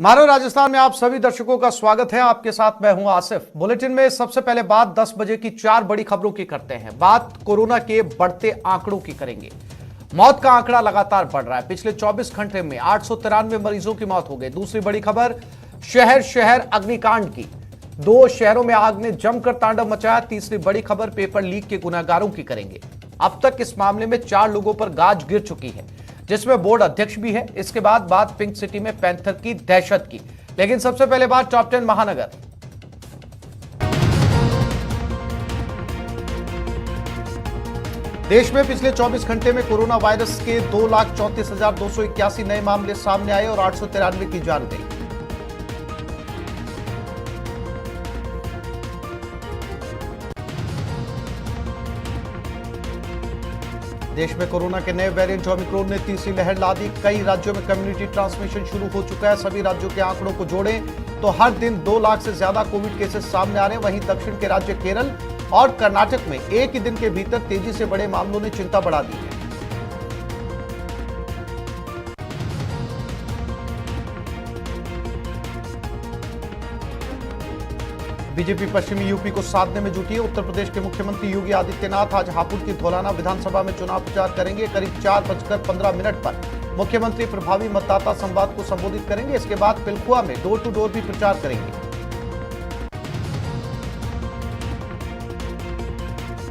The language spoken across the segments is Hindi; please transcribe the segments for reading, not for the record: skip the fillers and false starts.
मारो राजस्थान में आप सभी दर्शकों का स्वागत है। आपके साथ मैं हूं आसिफ। बुलेटिन में सबसे पहले बात 10 बजे की 4 बड़ी खबरों की करते हैं। बात कोरोना के बढ़ते आंकड़ों की करेंगे। मौत का आंकड़ा लगातार बढ़ रहा है। पिछले 24 घंटे में 893 मरीजों की मौत हो गई। दूसरी बड़ी खबर शहर शहर अग्निकांड की। 2 शहरों में आग ने जमकर तांडव मचाया। तीसरी बड़ी खबर पेपर लीक के गुनहगारों की करेंगे। अब तक इस मामले में 4 लोगों पर गाज गिर चुकी है, जिसमें बोर्ड अध्यक्ष भी है। इसके बाद बात पिंक सिटी में पैंथर की दहशत की। लेकिन सबसे पहले बात टॉप 10 महानगर। देश में पिछले 24 घंटे में कोरोना वायरस के 2,34,281 नए मामले सामने आए और 893 की जान गई। देश में कोरोना के नए वेरिएंट ओमिक्रॉन ने तीसरी लहर ला दी। कई राज्यों में कम्युनिटी ट्रांसमिशन शुरू हो चुका है। सभी राज्यों के आंकड़ों को जोड़ें तो हर दिन 2 लाख से ज्यादा कोविड केसेस सामने आ रहे हैं। वहीं दक्षिण के राज्य केरल और कर्नाटक में एक ही दिन के भीतर तेजी से बढ़े मामलों ने चिंता बढ़ा दी है। बीजेपी पश्चिमी यूपी को साधने में जुटी है। उत्तर प्रदेश के मुख्यमंत्री योगी आदित्यनाथ आज हापुड़ की धौलाना विधानसभा में चुनाव प्रचार करेंगे। करीब 4:15 पर मुख्यमंत्री प्रभावी मतदाता संवाद को संबोधित करेंगे। इसके बाद पिलखुआ में डोर टू डोर भी प्रचार करेंगे।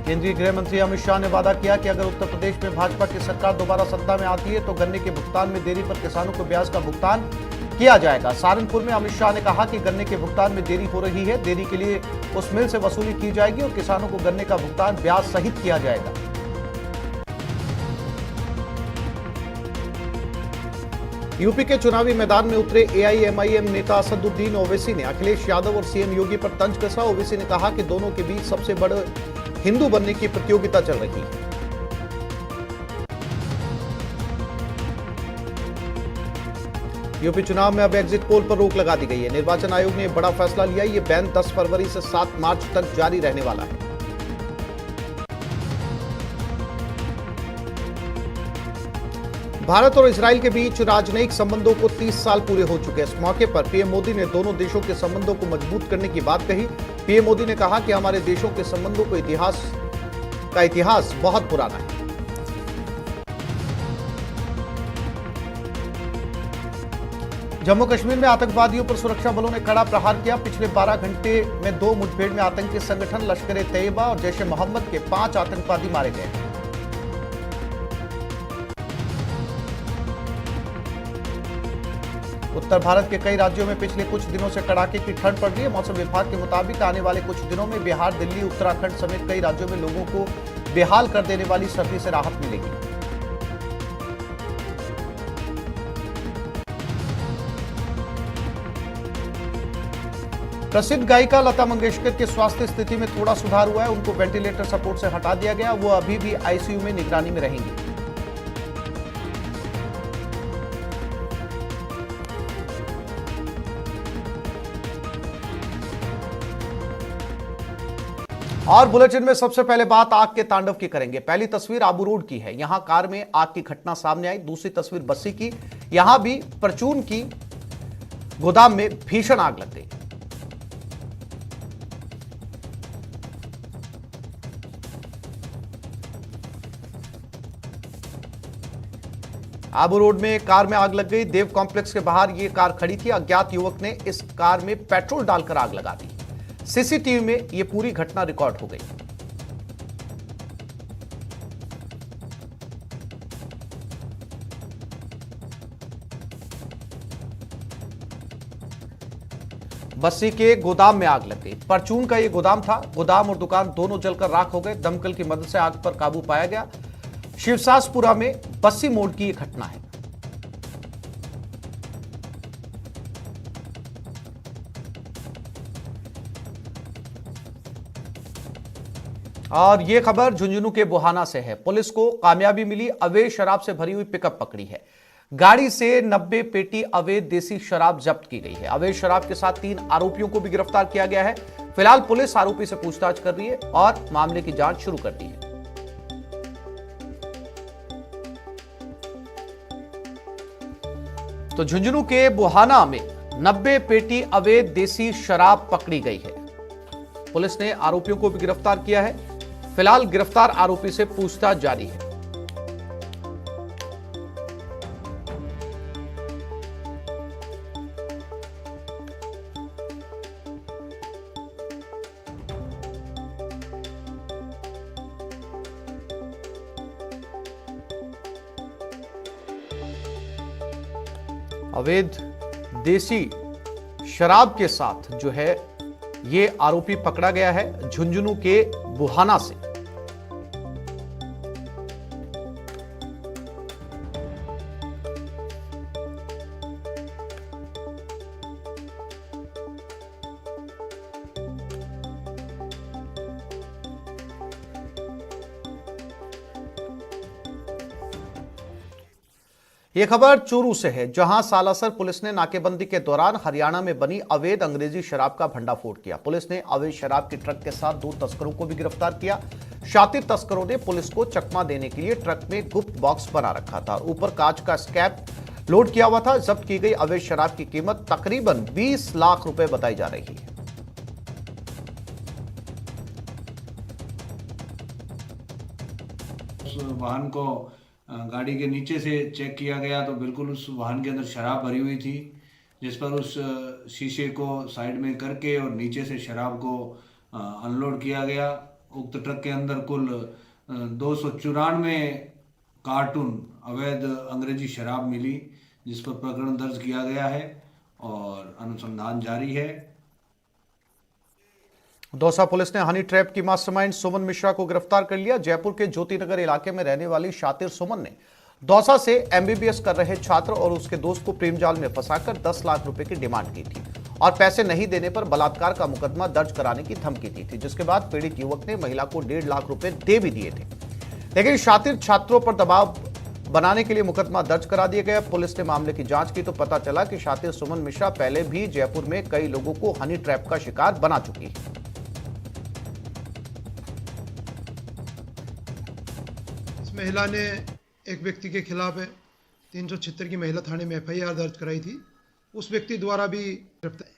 केंद्रीय गृह मंत्री अमित शाह ने वादा किया कि अगर उत्तर प्रदेश में भाजपा की सरकार दोबारा सत्ता में आती है तो गन्ने के भुगतान में देरी पर किसानों को ब्याज का भुगतान किया जाएगा। सहारनपुर में अमित शाह ने कहा कि गन्ने के भुगतान में देरी हो रही है। देरी के लिए उस मिल से वसूली की जाएगी और किसानों को गन्ने का भुगतान ब्याज सहित किया जाएगा। यूपी के चुनावी मैदान में उतरे एआईएमआईएम नेता असदुद्दीन ओवैसी ने अखिलेश यादव और सीएम योगी पर तंज कसा। ओवैसी ने कहा कि दोनों के बीच सबसे बड़े हिंदू बनने की प्रतियोगिता चल रही है। यूपी चुनाव में अब एग्जिट पोल पर रोक लगा दी गई है। निर्वाचन आयोग ने बड़ा फैसला लिया। यह बैन 10 फरवरी से 7 मार्च तक जारी रहने वाला है। भारत और इजराइल के बीच राजनयिक संबंधों को 30 साल पूरे हो चुके हैं। इस मौके पर पीएम मोदी ने दोनों देशों के संबंधों को मजबूत करने की बात कही। पीएम मोदी ने कहा कि हमारे देशों के संबंधों को इतिहास बहुत पुराना है। जम्मू कश्मीर में आतंकवादियों पर सुरक्षा बलों ने कड़ा प्रहार किया। पिछले 12 घंटे में 2 मुठभेड़ में आतंकी संगठन लश्कर-ए-तैयबा और जैश-ए-मोहम्मद के 5 आतंकवादी मारे गए। उत्तर भारत के कई राज्यों में पिछले कुछ दिनों से कड़ाके की ठंड पड़ रही है। मौसम विभाग के मुताबिक आने वाले कुछ दिनों में बिहार, दिल्ली, उत्तराखंड समेत कई राज्यों में लोगों को बेहाल कर देने वाली सर्दी से राहत मिलेगी। प्रसिद्ध गायिका लता मंगेशकर के स्वास्थ्य स्थिति में थोड़ा सुधार हुआ है। उनको वेंटिलेटर सपोर्ट से हटा दिया गया। वो अभी भी आईसीयू में निगरानी में रहेंगी। और बुलेटिन में सबसे पहले बात आग के तांडव की करेंगे। पहली तस्वीर आबू रोड की है। यहां कार में आग की घटना सामने आई। दूसरी तस्वीर बस्सी की। यहां भी परचून की गोदाम में भीषण आग लग गई। आबू रोड में कार में आग लग गई। देव कॉम्प्लेक्स के बाहर यह कार खड़ी थी। अज्ञात युवक ने इस कार में पेट्रोल डालकर आग लगा दी। सीसीटीवी में यह पूरी घटना रिकॉर्ड हो गई। बस्सी के गोदाम में आग लग गई। परचून का यह गोदाम था। गोदाम और दुकान दोनों जलकर राख हो गए। दमकल की मदद से आग पर काबू पाया गया। शिवसासपुरा में बस्सी मोड़ की यह घटना है। और यह खबर झुंझुनू के बुहाना से है। पुलिस को कामयाबी मिली। अवैध शराब से भरी हुई पिकअप पकड़ी है। गाड़ी से 90 पेटी अवैध देसी शराब जब्त की गई है। अवैध शराब के साथ 3 आरोपियों को भी गिरफ्तार किया गया है। फिलहाल पुलिस आरोपी से पूछताछ कर रही है और मामले की जांच शुरू कर दी है। तो झुंझुनू के बुहाना में 90 पेटी अवैध देसी शराब पकड़ी गई है। पुलिस ने आरोपियों को भी गिरफ्तार किया है। फिलहाल गिरफ्तार आरोपी से पूछताछ जारी है। अवैध देसी शराब के साथ जो है ये आरोपी पकड़ा गया है झुंझुनू के बुहाना से। यह खबर चूरू से है, जहां सालासर पुलिस ने नाकेबंदी के दौरान हरियाणा में बनी अवैध अंग्रेजी शराब का भंडाफोड़ किया। पुलिस ने अवैध शराब के ट्रक के साथ 2 तस्करों को भी गिरफ्तार किया। शातिर तस्करों ने पुलिस को चकमा देने के लिए ट्रक में गुप्त बॉक्स बना रखा था, ऊपर कांच का स्कैप लोड किया हुआ था। जब्त की गई अवैध शराब की कीमत तकरीबन 20 लाख रुपए बताई जा रही है। वाहन को गाड़ी के नीचे से चेक किया गया तो बिल्कुल उस वाहन के अंदर शराब भरी हुई थी, जिस पर उस शीशे को साइड में करके और नीचे से शराब को अनलोड किया गया। उक्त ट्रक के अंदर कुल 294 कार्टून अवैध अंग्रेजी शराब मिली, जिस पर प्रकरण दर्ज किया गया है और अनुसंधान जारी है। दौसा पुलिस ने हनी ट्रैप की मास्टरमाइंड सुमन मिश्रा को गिरफ्तार कर लिया। जयपुर के ज्योतिनगर इलाके में रहने वाली शातिर सुमन ने दौसा से एमबीबीएस कर रहे छात्र और उसके दोस्त को प्रेम जाल में फंसाकर 10 लाख रुपए की डिमांड की थी और पैसे नहीं देने पर बलात्कार का मुकदमा दर्ज कराने की धमकी दी थी, जिसके बाद पीड़ित युवक ने महिला को 1.5 लाख रुपए दे भी दिए थे, लेकिन शातिर छात्रों पर दबाव बनाने के लिए मुकदमा दर्ज करा दिया गया। पुलिस ने मामले की जांच की तो पता चला कि शातिर सुमन मिश्रा पहले भी जयपुर में कई लोगों को हनी ट्रैप का शिकार बना चुकी है। महिला ने एक व्यक्ति के खिलाफ 376 की महिला थाने में एफआईआर दर्ज कराई थी, उस व्यक्ति द्वारा भी गिरफ्तार।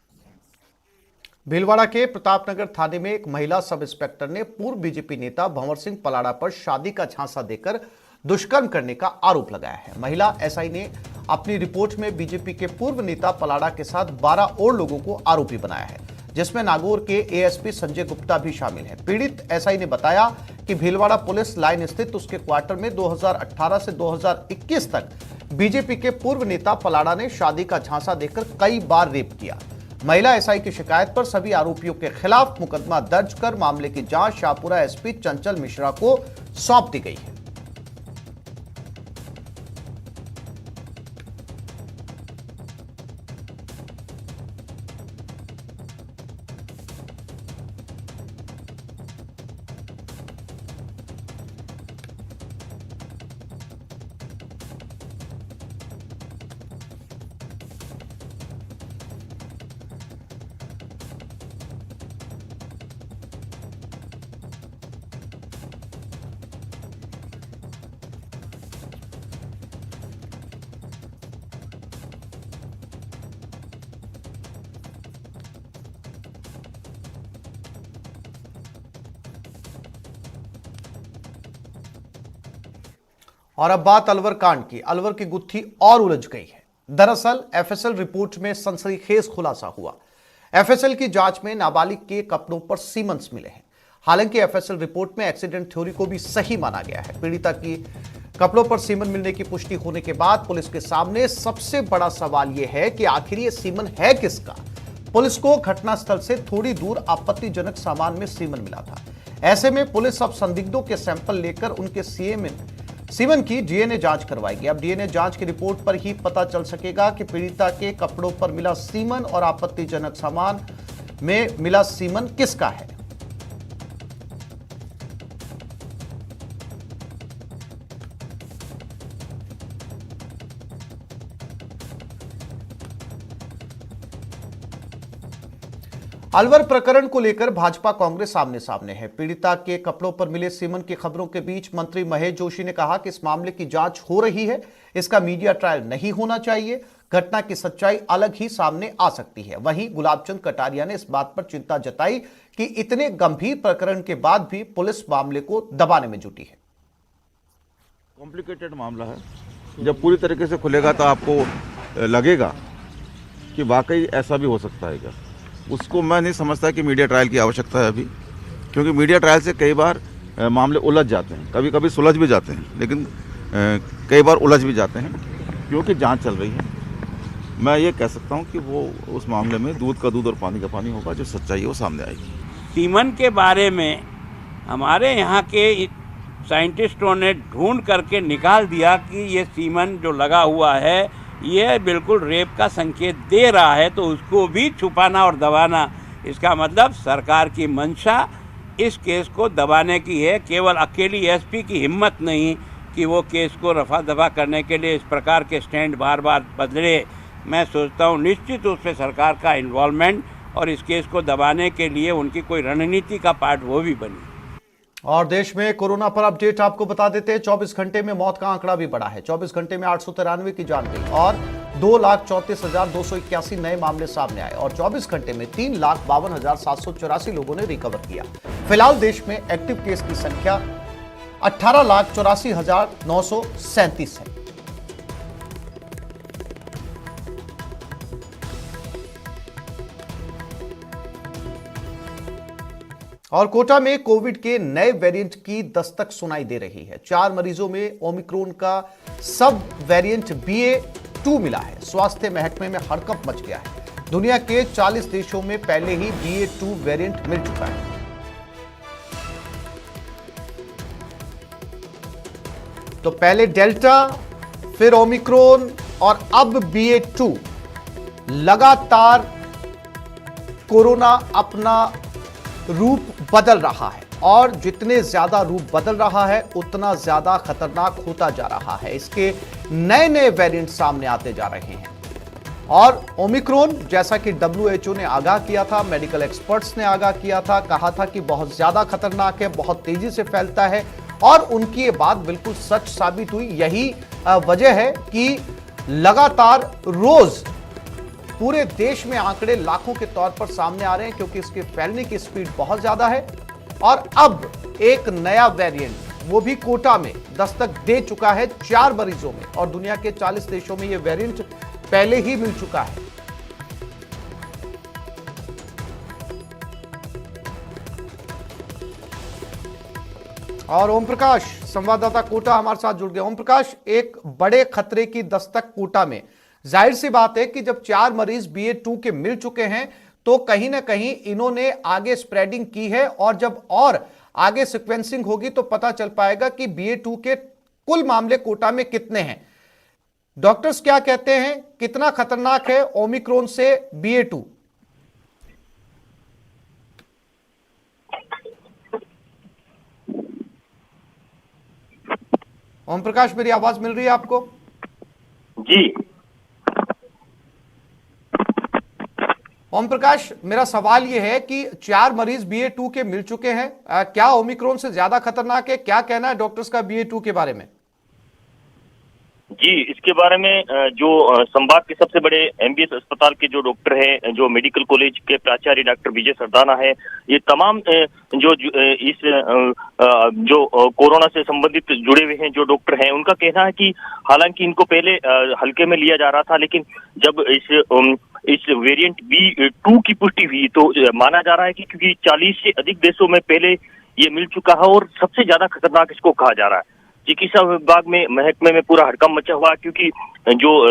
भीलवाड़ा के प्रतापनगर थाने में एक महिला सब इंस्पेक्टर ने पूर्व बीजेपी नेता भंवर सिंह पलाड़ा पर शादी का झांसा देकर दुष्कर्म करने का आरोप लगाया है। महिला एसआई ने अपनी रिपोर्ट में बीजेपी के पूर्व नेता पलाड़ा के साथ 12 और लोगों को आरोपी बनाया है, जिसमें नागौर के एएसपी संजय गुप्ता भी शामिल है। पीड़ित एसआई ने बताया कि भीलवाड़ा पुलिस लाइन स्थित उसके क्वार्टर में 2018 से 2021 तक बीजेपी के पूर्व नेता पलाड़ा ने शादी का झांसा देकर कई बार रेप किया। महिला एसआई की शिकायत पर सभी आरोपियों के खिलाफ मुकदमा दर्ज कर मामले की जांच शाहपुरा एसपी चंचल मिश्रा को सौंप दी गई है। और अब बात अलवर कांड की। अलवर की गुत्थी और उलझ गई है। दरअसल एफएसएल रिपोर्ट में सनसनीखेज खुलासा हुआ। एफएसएल की जांच में नाबालिग के कपड़ों पर सीमेंट्स मिले हैं। हालांकि एफएसएल रिपोर्ट में एक्सीडेंट थ्योरी को भी सही माना गया है। पीड़िता की कपड़ों पर सीमेंट मिलने की पुष्टि होने के बाद पुलिस के सामने सबसे बड़ा सवाल यह है कि आखिर ये सीमेंट है किसका। पुलिस को घटनास्थल से थोड़ी दूर आपत्तिजनक सामान में सीमेंट मिला था। ऐसे में पुलिस अब संदिग्धों के सैंपल लेकर उनके सीमेन की डीएनए जांच करवाएगी। अब डीएनए जांच की रिपोर्ट पर ही पता चल सकेगा कि पीड़िता के कपड़ों पर मिला सीमन और आपत्तिजनक सामान में मिला सीमन किसका है। अलवर प्रकरण को लेकर भाजपा कांग्रेस आमने सामने है। पीड़िता के कपड़ों पर मिले सीमन की खबरों के बीच मंत्री महेश जोशी ने कहा कि इस मामले की जांच हो रही है, इसका मीडिया ट्रायल नहीं होना चाहिए, घटना की सच्चाई अलग ही सामने आ सकती है। वहीं गुलाबचंद कटारिया ने इस बात पर चिंता जताई कि इतने गंभीर प्रकरण के बाद भी पुलिस मामले को दबाने में जुटी है। कॉम्प्लिकेटेड मामला है, जब पूरी तरीके से खुलेगा तो आपको लगेगा कि वाकई ऐसा भी हो सकता है क्या। उसको मैं नहीं समझता कि मीडिया ट्रायल की आवश्यकता है अभी, क्योंकि मीडिया ट्रायल से कई बार मामले उलझ जाते हैं, कभी कभी सुलझ भी जाते हैं, लेकिन कई बार उलझ भी जाते हैं क्योंकि जांच चल रही है। मैं ये कह सकता हूँ कि वो उस मामले में दूध का दूध और पानी का पानी होगा, जो सच्चाई है वो सामने आएगी। सीमन के बारे में हमारे यहाँ के साइंटिस्टों ने ढूंढ करके निकाल दिया कि ये सीमन जो लगा हुआ है ये बिल्कुल रेप का संकेत दे रहा है, तो उसको भी छुपाना और दबाना, इसका मतलब सरकार की मंशा इस केस को दबाने की है। केवल अकेली एसपी की हिम्मत नहीं कि वो केस को रफा दफा करने के लिए इस प्रकार के स्टैंड बार बार बदले। मैं सोचता हूँ निश्चित रूप से सरकार का इन्वॉल्वमेंट और इस केस को दबाने के लिए उनकी कोई रणनीति का पार्ट वो भी बनी। और देश में कोरोना पर अपडेट आपको बता देते हैं। 24 घंटे में मौत का आंकड़ा भी बढ़ा है। 24 घंटे में 893 की जान गई और 2,34,281 नए मामले सामने आए और 24 घंटे में 3,52,784 लोगों ने रिकवर किया। फिलहाल देश में एक्टिव केस की संख्या 18,84,937 है। और कोटा में कोविड के नए वेरिएंट की दस्तक सुनाई दे रही है। 4 मरीजों में ओमिक्रॉन का सब वेरिएंट BA.2 मिला है। स्वास्थ्य महकमे में हड़कंप मच गया है। दुनिया के 40 देशों में पहले ही BA.2 वेरिएंट मिल चुका है। तो पहले डेल्टा, फिर ओमिक्रॉन और अब BA.2। लगातार कोरोना अपना रूप बदल रहा है और जितने ज्यादा रूप बदल रहा है उतना ज्यादा खतरनाक होता जा रहा है। इसके नए नए वेरिएंट सामने आते जा रहे हैं और ओमिक्रॉन, जैसा कि WHO ने आगाह किया था, मेडिकल एक्सपर्ट्स ने आगाह किया था, कहा था कि बहुत ज्यादा खतरनाक है, बहुत तेजी से फैलता है और उनकी ये बात बिल्कुल सच साबित हुई। यही वजह है कि लगातार रोज पूरे देश में आंकड़े लाखों के तौर पर सामने आ रहे हैं, क्योंकि इसके फैलने की स्पीड बहुत ज्यादा है। और अब एक नया वेरिएंट, वो भी कोटा में दस्तक दे चुका है 4 मरीजों में और दुनिया के 40 देशों में यह वेरिएंट पहले ही मिल चुका है। और ओम प्रकाश संवाददाता कोटा हमारे साथ जुड़ गए। ओम प्रकाश, एक बड़े खतरे की दस्तक कोटा में। जाहिर सी बात है कि जब 4 मरीज BA.2 के मिल चुके हैं तो कहीं ना कहीं इन्होंने आगे स्प्रेडिंग की है और जब और आगे सीक्वेंसिंग होगी तो पता चल पाएगा कि BA.2 के कुल मामले कोटा में कितने हैं। डॉक्टर्स क्या कहते हैं, कितना खतरनाक है ओमिक्रॉन से BA.2? ओम प्रकाश, मेरी आवाज मिल रही है आपको? जी ओम प्रकाश, मेरा सवाल यह है कि 4 मरीज BA.2 के मिल चुके हैं, क्या ओमिक्रॉन से ज्यादा खतरनाक है? क्या कहना है डॉक्टर्स का BA.2 के बारे में? जी, इसके बारे में जो संभाग के सबसे बड़े MBS अस्पताल के जो डॉक्टर हैं, जो मेडिकल कॉलेज के प्राचार्य डॉक्टर विजय सरदाना है, ये तमाम जो इस जो कोरोना से संबंधित जुड़े हुए हैं जो डॉक्टर हैं, उनका कहना है कि हालांकि इनको पहले हल्के में लिया जा रहा था, लेकिन जब इस वेरिएंट B.2 की पुष्टि हुई तो माना जा रहा है कि क्योंकि 40 से अधिक देशों में पहले ये मिल चुका है और सबसे ज्यादा खतरनाक इसको कहा जा रहा है। चिकित्सा विभाग में महकमे में पूरा हड़कंप मचा हुआ, क्योंकि जो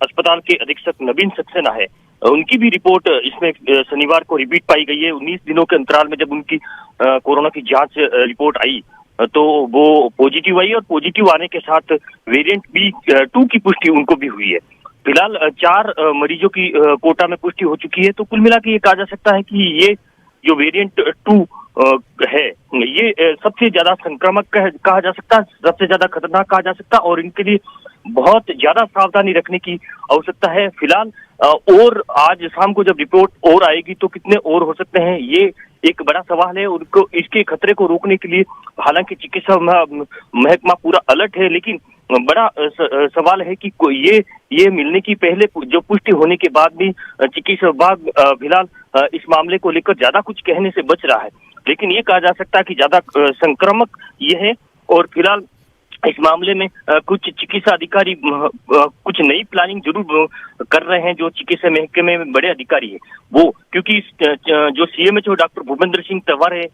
अस्पताल के अधीक्षक नवीन सक्सेना है, उनकी भी रिपोर्ट इसमें शनिवार को रिपीट पाई गई है। 19 दिनों के अंतराल में जब उनकी कोरोना की जांच रिपोर्ट आई तो वो पॉजिटिव आई और पॉजिटिव आने के साथ वेरिएंट B.2 की पुष्टि उनको भी हुई है। फिलहाल 4 मरीजों की कोटा में पुष्टि हो चुकी है। तो कुल मिला के ये कहा जा सकता है कि ये जो वेरिएंट 2 है, ये सबसे ज्यादा संक्रामक कहा जा सकता है, सबसे ज्यादा खतरनाक कहा जा सकता है और इनके लिए बहुत ज्यादा सावधानी रखने की आवश्यकता है। फिलहाल और आज शाम को जब रिपोर्ट और आएगी तो कितने और हो सकते हैं, ये एक बड़ा सवाल है। उनको इसके खतरे को रोकने के लिए हालांकि चिकित्सा महकमा पूरा अलर्ट है, लेकिन बड़ा सवाल है कि ये मिलने की पहले जो पुष्टि होने के बाद भी चिकित्सा विभाग फिलहाल इस मामले को लेकर ज्यादा कुछ कहने से बच रहा है। लेकिन ये कहा जा सकता है कि ज्यादा संक्रामक ये है और फिलहाल इस मामले में कुछ चिकित्सा अधिकारी कुछ नई प्लानिंग जरूर कर रहे हैं। जो चिकित्सा महकमे में बड़े अधिकारी है वो, क्योंकि जो सीएमएचओ डॉक्टर भूपेंद्र सिंह तंवर है,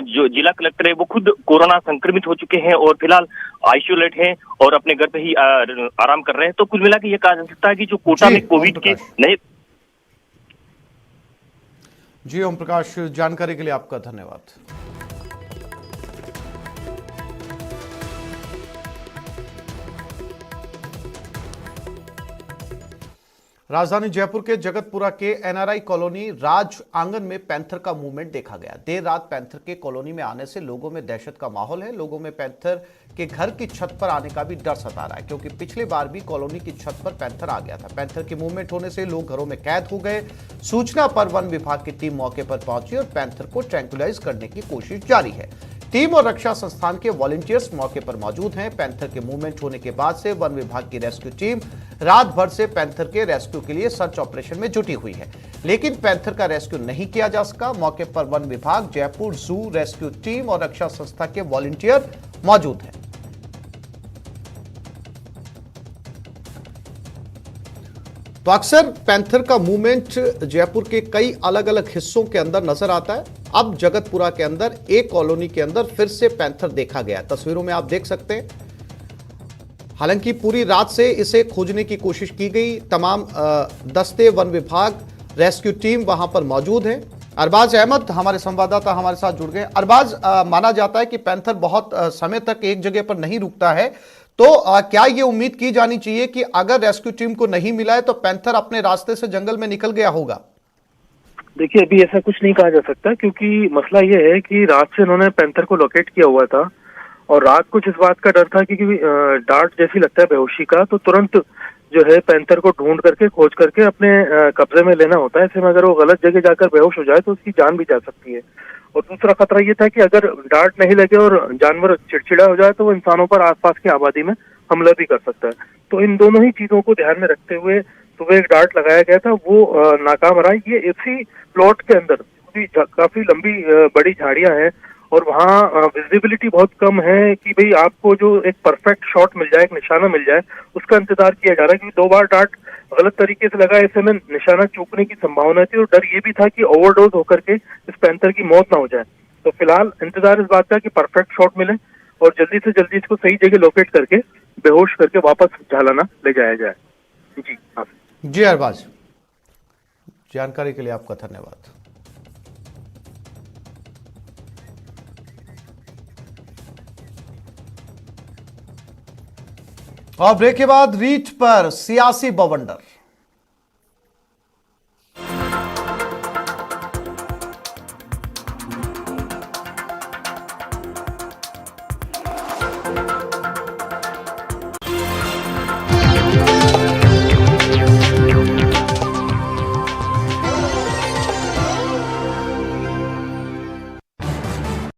जो जिला कलेक्टर है, वो खुद कोरोना संक्रमित हो चुके हैं और फिलहाल आइसोलेट हैं और अपने घर पे ही आराम कर रहे हैं। तो कुल मिला के ये कहा जा सकता है कि जो कोटा में कोविड के नए। जी ओम प्रकाश, जानकारी के लिए आपका धन्यवाद। राजधानी जयपुर के जगतपुरा के एनआरआई कॉलोनी राज आंगन में पैंथर का मूवमेंट देखा गया। देर रात पैंथर के कॉलोनी में आने से लोगों में दहशत का माहौल है। लोगों में पैंथर के घर की छत पर आने का भी डर सता रहा है, क्योंकि पिछली बार भी कॉलोनी की छत पर पैंथर आ गया था। पैंथर के मूवमेंट होने से लोग घरों में कैद हो गए। सूचना पर वन विभाग की टीम मौके पर पहुंची और पैंथर को ट्रैंकुलाइज करने की कोशिश जारी है। टीम और रक्षा संस्थान के वॉलंटियर्स मौके पर मौजूद हैं। पैंथर के मूवमेंट होने के बाद से वन विभाग की रेस्क्यू टीम रात भर से पैंथर के रेस्क्यू के लिए सर्च ऑपरेशन में जुटी हुई है, लेकिन पैंथर का रेस्क्यू नहीं किया जा सका। मौके पर वन विभाग, जयपुर जू रेस्क्यू टीम और रक्षा संस्था के वॉलंटियर मौजूद हैं। तो अक्सर पैंथर का मूवमेंट जयपुर के कई अलग अलग हिस्सों के अंदर नजर आता है। अब जगतपुरा के अंदर एक कॉलोनी के अंदर फिर से पैंथर देखा गया। तस्वीरों में आप देख सकते हैं। हालांकि पूरी रात से इसे खोजने की कोशिश की गई। तमाम दस्ते, वन विभाग, रेस्क्यू टीम वहां पर मौजूद है। अरबाज अहमद हमारे संवाददाता हमारे साथ जुड़ गए। अरबाज, माना जाता है कि पैंथर बहुत समय तक एक जगह पर नहीं रुकता है, तो क्या ये उम्मीद की जानी चाहिए कि अगर रेस्क्यू टीम को नहीं मिला है तो पैंथर अपने रास्ते से जंगल में निकल गया होगा? देखिए, अभी ऐसा कुछ नहीं कहा जा सकता, क्योंकि मसला ये है कि रात से उन्होंने पैंथर को लोकेट किया हुआ था और रात कुछ इस बात का डर था कि डार्ट जैसी लगता है बेहोशी का, तो तुरंत जो है पैंथर को ढूंढ करके खोज करके अपने कब्जे में लेना होता है। ऐसे में अगर वो गलत जगह जाकर बेहोश हो जाए तो उसकी जान भी जा सकती है। और दूसरा खतरा ये था कि अगर डार्ट नहीं लगे और जानवर चिड़चिड़ा हो जाए तो वो इंसानों पर आसपास की आबादी में हमला भी कर सकता है। तो इन दोनों ही चीजों को ध्यान में रखते हुए सुबह एक डार्ट लगाया गया था, वो नाकाम रहा। ये इसी प्लॉट के अंदर काफी लंबी बड़ी झाड़ियां हैं और वहाँ विजिबिलिटी बहुत कम है कि भाई आपको जो एक परफेक्ट शॉट मिल जाए, एक निशाना मिल जाए, उसका इंतजार किया जा रहा है। क्योंकि 2 बार डार्ट गलत तरीके से लगा, ऐसे में निशाना चूकने की संभावना थी और डर ये भी था कि ओवरडोज होकर के इस पैंथर की मौत ना हो जाए। तो फिलहाल इंतजार इस बात का कि परफेक्ट शॉट मिले और जल्दी से जल्दी इसको सही जगह लोकेट करके बेहोश करके वापस झालाना ले जाया जाए। जी हाँ जी अरबाज, जानकारी के लिए आपका धन्यवाद। और ब्रेक के बाद रीट पर सियासी बवंडर।